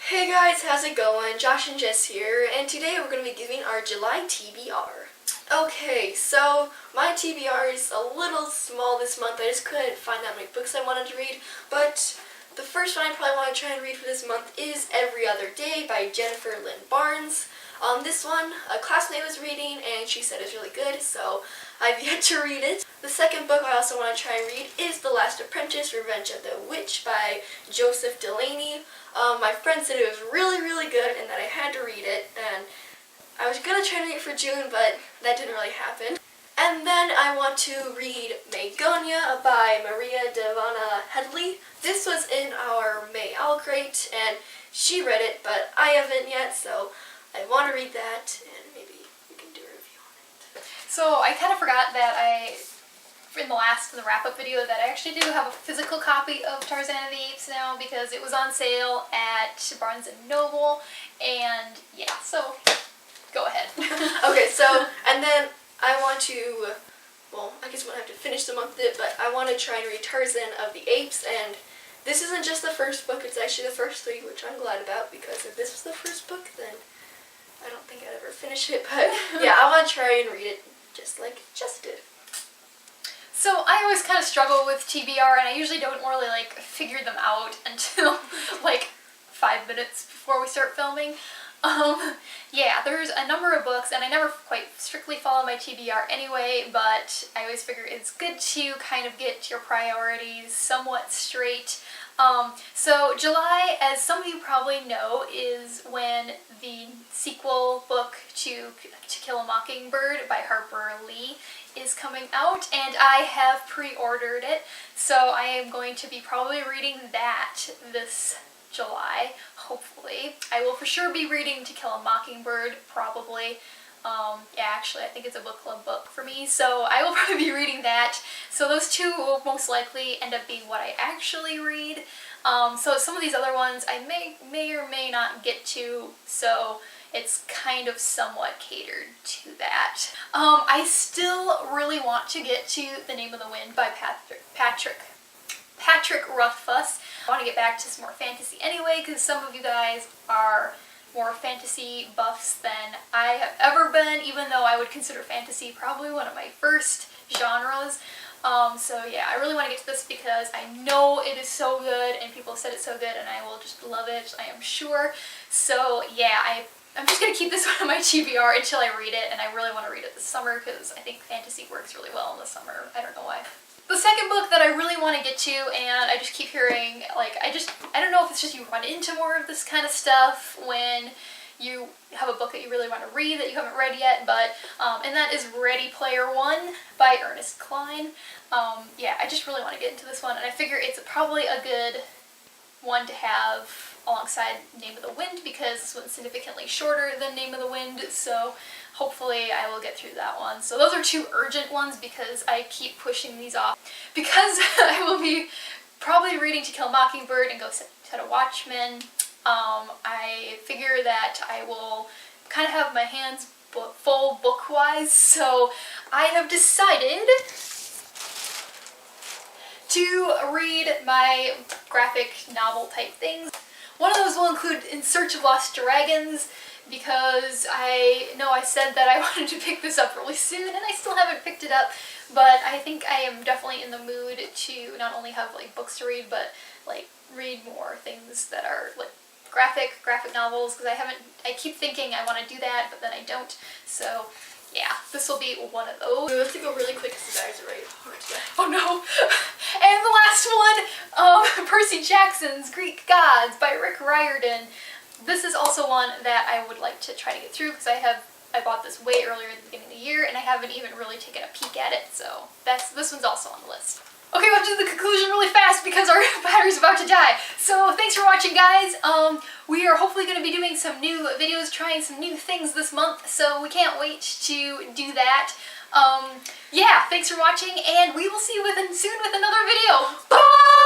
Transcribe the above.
Hey guys, how's it going? Josh and Jess here, and today we're going to be giving our July TBR. Okay, so my TBR is a little small this month. I just couldn't find that many books I wanted to read, but the first one I probably want to try and read for this month is Every Other Day by Jennifer Lynn Barnes. This one, a classmate was reading, and she said it's really good, so I've yet to read it. The second book I also want to try and read is The Last Apprentice, Revenge of the Witch by Joseph Delaney. My friend said it was really good and that I had to read it, and I was going to try and read it for June, but that didn't really happen. And then I want to read Magonia by Maria Devana Headley. This was in our May Owl Crate, and she read it, but I haven't yet, so I want to read that, and maybe we can do a review on it. So I kind of forgot that in the wrap-up video, that I actually do have a physical copy of Tarzan and the Apes now because it was on sale at Barnes & Noble, and yeah, so go ahead. Okay, so, and then I want to, well, I guess we won't have to finish the month with it, but I want to try and read Tarzan of the Apes, and this isn't just the first book, it's actually the first three, which I'm glad about, because if this was the first book, then I don't think I'd ever finish it, but yeah, I want to try and read it just like Jess did. So I always kind of struggle with TBR, and I usually don't really figure them out until 5 minutes before we start filming. Yeah, there's a number of books, and I never quite strictly follow my TBR anyway, but I always figure it's good to kind of get your priorities somewhat straight. So July, as some of you probably know, is when the sequel book to Kill a Mockingbird by Harper Lee is coming out, and I have pre-ordered it, so I am going to be probably reading that this July, hopefully. I will for sure be reading To Kill a Mockingbird, probably. Yeah, actually, I think it's a book club book for me, so I will probably be reading that. So those two will most likely end up being what I actually read. So some of these other ones I may or may not get to, so it's kind of somewhat catered to that. I still really want to get to The Name of the Wind by Patrick Rothfuss. I want to get back to some more fantasy anyway, because some of you guys are more fantasy buffs than I have ever been, even though I would consider fantasy probably one of my first genres. So yeah, I really want to get to this because I know it is so good, and people have said it's so good, and I will just love it, I am sure. So yeah, I'm just going to keep this one on my TBR until I read it, and I really want to read it this summer because I think fantasy works really well in the summer. I don't know why. The second book that I really want to get to, and I just keep hearing, I don't know if it's just you run into more of this kind of stuff when you have a book that you really want to read that you haven't read yet, but, and that is Ready Player One by Ernest Cline. Yeah, I just really want to get into this one, and I figure it's probably a good one to have alongside Name of the Wind because this one's significantly shorter than Name of the Wind, so hopefully I will get through that one. So those are two urgent ones because I keep pushing these off. Because I will be probably reading To Kill a Mockingbird and go set a Watchmen, I figure that I will kind of have my hands full book-wise, so I have decided to read my graphic novel type things. One of those will include In Search of Lost Dragons, because I know I said that I wanted to pick this up really soon, and I still haven't picked it up, but I think I am definitely in the mood to not only have books to read, but read more things that are graphic novels, because I keep thinking I want to do that, but then I don't, so yeah, this will be one of those. We have to go really quick because the bags are right hard today. Oh no! And the last one, Percy Jackson's Greek Gods by Rick Riordan. This is also one that I would like to try to get through because I bought this way earlier at the beginning of the year and I haven't even really taken a peek at it, so this one's also on the list. Okay, we'll have to do the conclusion really fast because our battery's about to die. So thanks for watching, guys. We are hopefully going to be doing some new videos, trying some new things this month, so we can't wait to do that. Yeah, thanks for watching, and we will see you soon with another video. Bye!